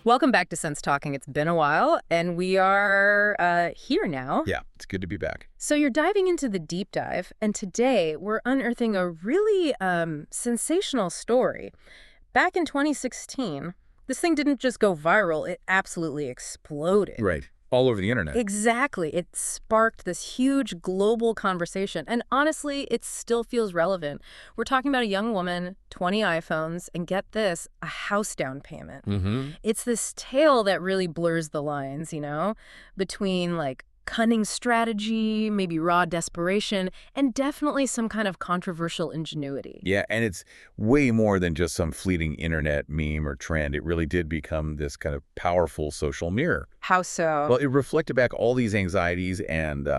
Welcome back to Sense Talking. It's been a while, and we are here now. Yeah, it's good to be back. So you're diving into the deep dive, and today we're unearthing a really sensational story. Back in 2016, this thing didn't just go viral, it absolutely exploded. Right. All over the internet. Exactly. It sparked this huge global conversation. And honestly, it still feels relevant. We're talking about a young woman, 20 iPhones, and get this, a house down payment. It's this tale that really blurs the lines, between like cunning strategy, maybe raw desperation, and definitely some kind of controversial ingenuity. Yeah, and it's way more than just some fleeting internet meme or trend. It really did become this kind of powerful social mirror. How so? Well, it reflected back all these anxieties and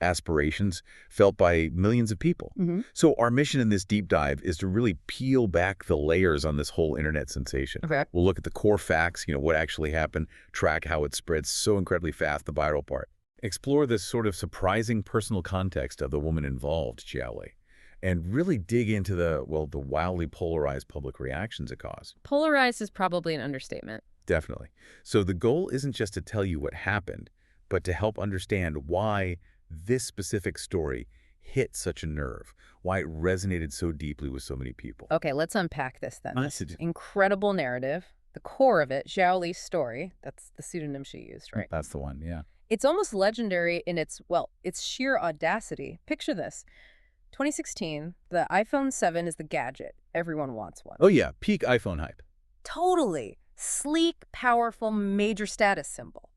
aspirations felt by millions of people. So our mission in this deep dive is to really peel back the layers on this whole internet sensation. Okay. We'll look at the core facts, what actually happened, track how it spread so incredibly fast, the viral part. Explore this sort of surprising personal context of the woman involved, Xiaoli, and really dig into the wildly polarized public reactions it caused. Polarized is probably an understatement. Definitely. So the goal isn't just to tell you what happened, but to help understand why this specific story hit such a nerve, why it resonated so deeply with so many people. Okay, let's unpack this then. Nice. This incredible narrative, the core of it, Xiaoli's story, that's the pseudonym she used, right? That's the one, yeah. It's almost legendary in its sheer audacity. Picture this. 2016, the iPhone 7 is the gadget. Everyone wants one. Oh yeah, peak iPhone hype. Totally. Sleek, powerful, major status symbol.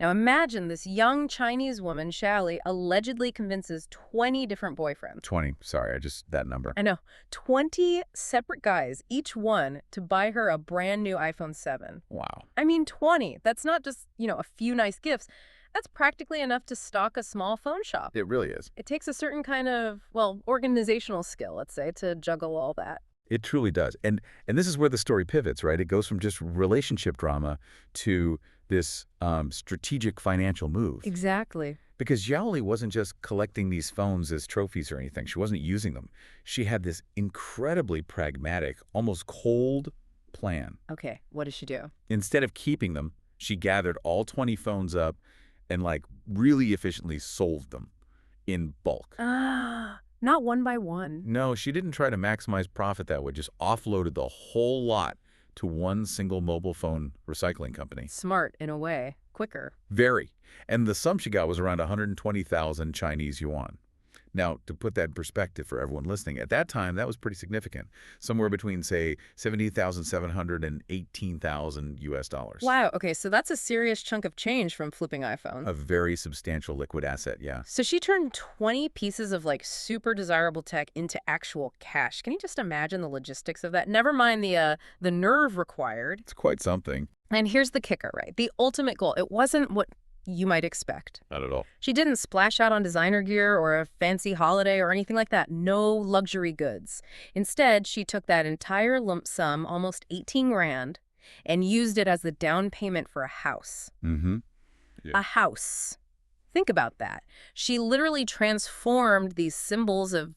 Now imagine this young Chinese woman, Xiaoli, allegedly convinces 20 different boyfriends. 20, sorry, that number. I know. 20 separate guys, each one, to buy her a brand new iPhone 7. Wow. I mean, 20. That's not just, a few nice gifts. That's practically enough to stock a small phone shop. It really is. It takes a certain kind of, organizational skill, let's say, to juggle all that. It truly does. And this is where the story pivots, right? It goes from just relationship drama to this strategic financial move. Exactly. Because Xiaoli wasn't just collecting these phones as trophies or anything. She wasn't using them. She had this incredibly pragmatic, almost cold plan. Okay, what does she do? Instead of keeping them, she gathered all 20 phones up and really efficiently sold them in bulk. Not one by one. No, she didn't try to maximize profit that way, just offloaded the whole lot to one single mobile phone recycling company. Smart, in a way. Quicker. Very. And the sum she got was around 120,000 Chinese yuan. Now, to put that in perspective for everyone listening, at that time, that was pretty significant. Somewhere between, say, 17,700 and 18,000 US dollars. Wow, okay, so that's a serious chunk of change from flipping iPhones. A very substantial liquid asset, yeah. So she turned 20 pieces of super desirable tech into actual cash. Can you just imagine the logistics of that? Never mind the nerve required. It's quite something. And here's the kicker, right? The ultimate goal. It wasn't what you might expect. Not at all. She didn't splash out on designer gear or a fancy holiday or anything like that. No luxury goods. Instead, she took that entire lump sum, almost 18 grand, and used it as the down payment for a house. Yeah. A house. Think about that. She literally transformed these symbols of,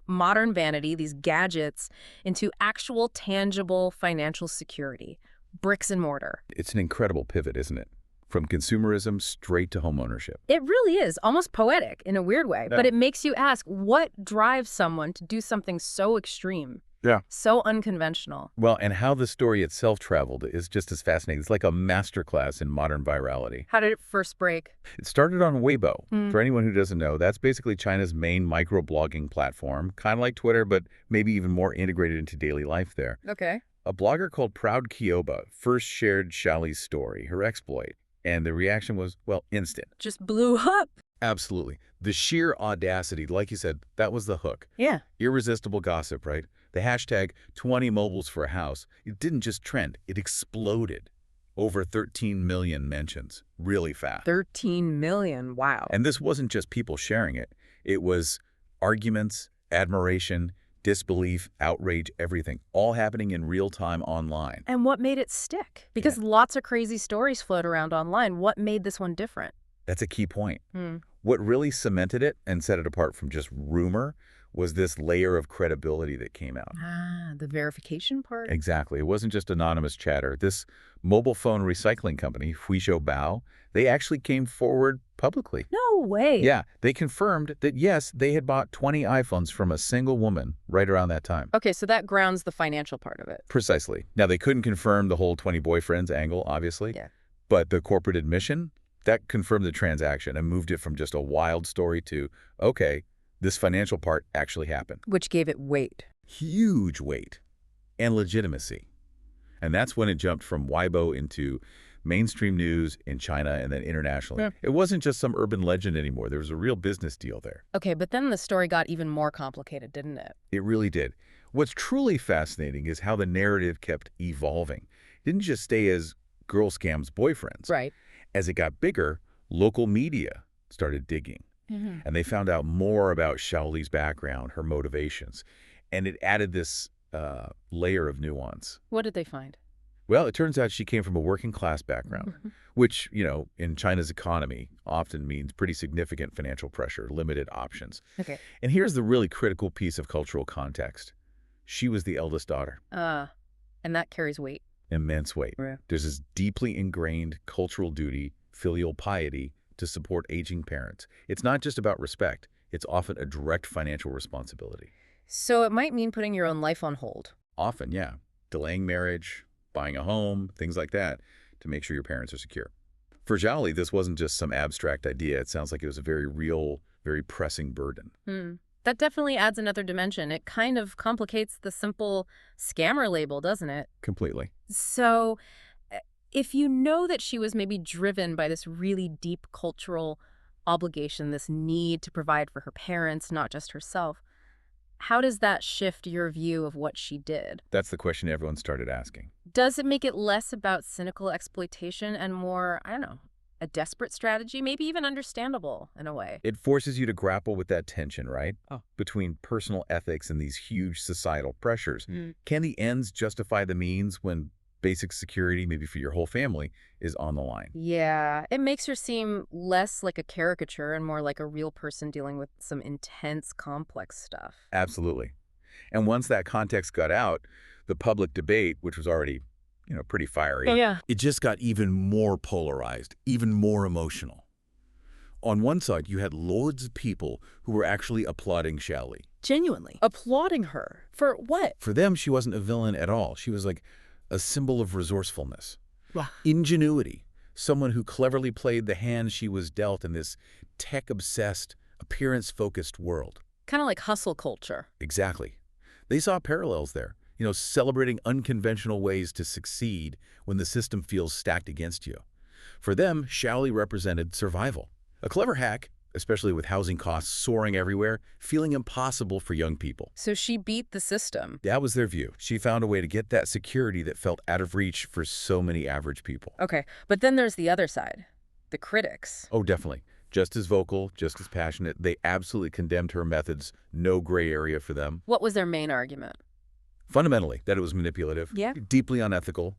modern vanity, these gadgets, into actual tangible financial security. Bricks and mortar. It's an incredible pivot, isn't it? From consumerism straight to homeownership. It really is, almost poetic in a weird way. Yeah. But it makes you ask, what drives someone to do something so extreme? Yeah. So unconventional. Well, and how the story itself traveled is just as fascinating. It's like a masterclass in modern virality. How did it first break? It started on Weibo. For anyone who doesn't know, that's basically China's main microblogging platform, kind of like Twitter, but maybe even more integrated into daily life there. Okay. A blogger called Proud Kyoba first shared Xiaoli's story, her exploit, and the reaction was, instant. Just blew up. Absolutely. The sheer audacity, like you said, that was the hook. Yeah. Irresistible gossip, right? The hashtag 20 mobiles for a house, it didn't just trend, it exploded. Over 13 million mentions, really fast. 13 million, wow. And this wasn't just people sharing it. It was arguments, admiration, disbelief, outrage, everything, all happening in real time online. And what made it stick? Because lots of crazy stories float around online. What made this one different? That's a key point. What really cemented it and set it apart from just rumor was this layer of credibility that came out. Ah, the verification part? Exactly. It wasn't just anonymous chatter. This mobile phone recycling company, Bao, they actually came forward publicly. No way. Yeah, they confirmed that, yes, they had bought 20 iPhones from a single woman right around that time. Okay, so that grounds the financial part of it. Precisely. Now, they couldn't confirm the whole 20 boyfriends angle, obviously. Yeah. But the corporate admission, that confirmed the transaction and moved it from just a wild story to, okay, this financial part actually happened. Which gave it weight. Huge weight and legitimacy. And that's when it jumped from Weibo into mainstream news in China and then internationally. Yeah. It wasn't just some urban legend anymore. There was a real business deal there. Okay, but then the story got even more complicated, didn't it? It really did. What's truly fascinating is how the narrative kept evolving. It didn't just stay as girl scams boyfriends. Right. As it got bigger, local media started digging. And they found out more about Xiaoli's background, her motivations. And it added this layer of nuance. What did they find? Well, it turns out she came from a working-class background, which, in China's economy often means pretty significant financial pressure, limited options. Okay. And here's the really critical piece of cultural context. She was the eldest daughter. And that carries weight. Immense weight. Yeah. There's this deeply ingrained cultural duty, filial piety, to support aging parents. It's not just about respect. It's often a direct financial responsibility. So it might mean putting your own life on hold. Often, yeah. Delaying marriage, buying a home, things like that, to make sure your parents are secure. For Xiaoli, this wasn't just some abstract idea. It sounds like it was a very real, very pressing burden. That definitely adds another dimension. It kind of complicates the simple scammer label, doesn't it? Completely. So if you know that she was maybe driven by this really deep cultural obligation, this need to provide for her parents, not just herself, how does that shift your view of what she did? That's the question everyone started asking. Does it make it less about cynical exploitation and more, I don't know, a desperate strategy, maybe even understandable in a way? It forces you to grapple with that tension, right? Between personal ethics and these huge societal pressures. Can the ends justify the means when basic security, maybe for your whole family, is on the line? Yeah, it makes her seem less like a caricature and more like a real person dealing with some intense, complex stuff. Absolutely. And once that context got out, the public debate, which was already, pretty fiery, it just got even more polarized, even more emotional. On one side, you had loads of people who were actually applauding Xiaoli. Genuinely. Applauding her. For what? For them, she wasn't a villain at all. She was like a symbol of resourcefulness, Wow. ingenuity, someone who cleverly played the hand she was dealt in this tech-obsessed, appearance-focused world. Kind of like hustle culture. Exactly. They saw parallels there, celebrating unconventional ways to succeed when the system feels stacked against you. For them, Xiaoli represented survival. A clever hack, especially with housing costs soaring everywhere, feeling impossible for young people. So she beat the system. That was their view. She found a way to get that security that felt out of reach for so many average people. Okay, but then there's the other side. The critics. Oh, definitely. Just as vocal, just as passionate. They absolutely condemned her methods. No gray area for them. What was their main argument? Fundamentally, that it was manipulative, Yeah. deeply unethical,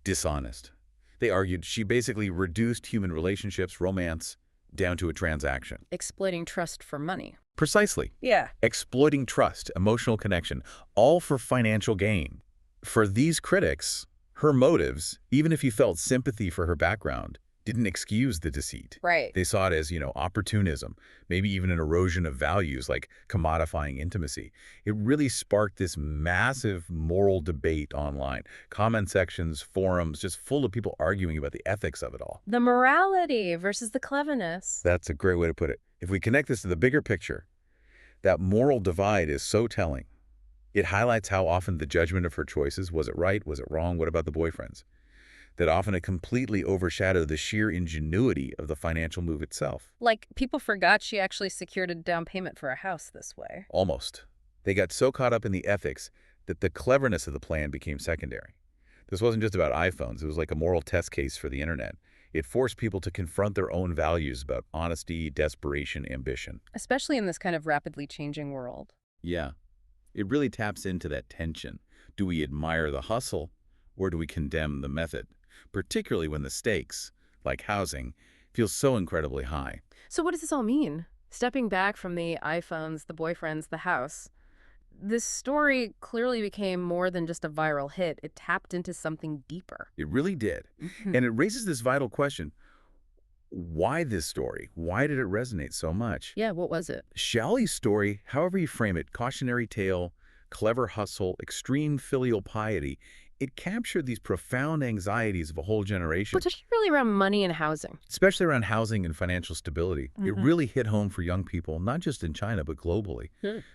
dishonest. They argued she basically reduced human relationships, romance, down to a transaction. Exploiting trust for money. Precisely. Yeah. Exploiting trust, emotional connection, all for financial gain. For these critics, her motives, even if you felt sympathy for her background, didn't excuse the deceit. Right. They saw it as, opportunism, maybe even an erosion of values like commodifying intimacy. It really sparked this massive moral debate online. Comment sections, forums, just full of people arguing about the ethics of it all. The morality versus the cleverness. That's a great way to put it. If we connect this to the bigger picture, that moral divide is so telling. It highlights how often the judgment of her choices, was it right, was it wrong, what about the boyfriends? That often it completely overshadowed the sheer ingenuity of the financial move itself. Like, people forgot she actually secured a down payment for a house this way. Almost. They got so caught up in the ethics that the cleverness of the plan became secondary. This wasn't just about iPhones. It was like a moral test case for the internet. It forced people to confront their own values about honesty, desperation, ambition. Especially in this kind of rapidly changing world. Yeah. It really taps into that tension. Do we admire the hustle, or do we condemn the method? Particularly when the stakes, like housing, feel so incredibly high. So what does this all mean? Stepping back from the iPhones, the boyfriends, the house, this story clearly became more than just a viral hit. It tapped into something deeper. It really did. And it raises this vital question. Why this story? Why did it resonate so much? Yeah, what was it? Xiaoli's story, however you frame it, cautionary tale, clever hustle, extreme filial piety, it captured these profound anxieties of a whole generation, Particularly around money and housing. especially around housing and financial stability. It really hit home for young people, not just in China, but globally.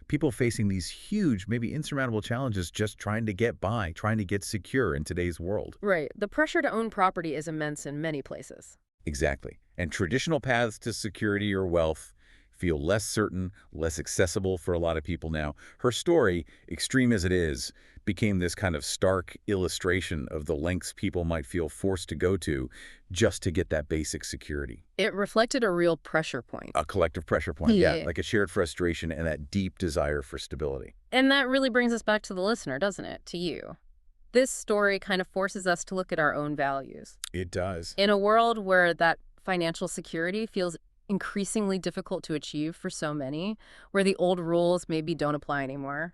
People facing these huge, maybe insurmountable challenges just trying to get by, trying to get secure in today's world. Right. The pressure to own property is immense in many places. Exactly. And traditional paths to security or wealth feel less certain, less accessible for a lot of people now. Her story, extreme as it is, became this kind of stark illustration of the lengths people might feel forced to go to just to get that basic security. It reflected a real pressure point. A collective pressure point, yeah, Yeah. like a shared frustration and that deep desire for stability. And that really brings us back to the listener, doesn't it? To you. This story kind of forces us to look at our own values. It does. In a world where that financial security feels increasingly difficult to achieve for so many, where the old rules maybe don't apply anymore,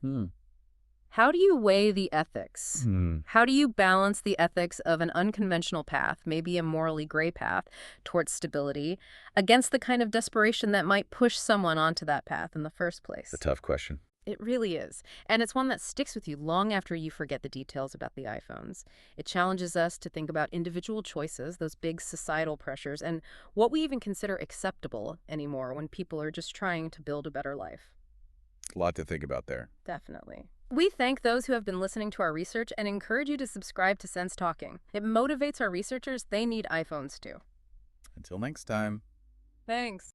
how do you weigh the ethics? How do you balance the ethics of an unconventional path, maybe a morally gray path, towards stability, against the kind of desperation that might push someone onto that path in the first place? It's a tough question. It really is. And it's one that sticks with you long after you forget the details about the iPhones. It challenges us to think about individual choices, those big societal pressures, and what we even consider acceptable anymore when people are just trying to build a better life. A lot to think about there. Definitely. We thank those who have been listening to our research and encourage you to subscribe to SenseTalking. It motivates our researchers. They need iPhones too. Until next time. Thanks.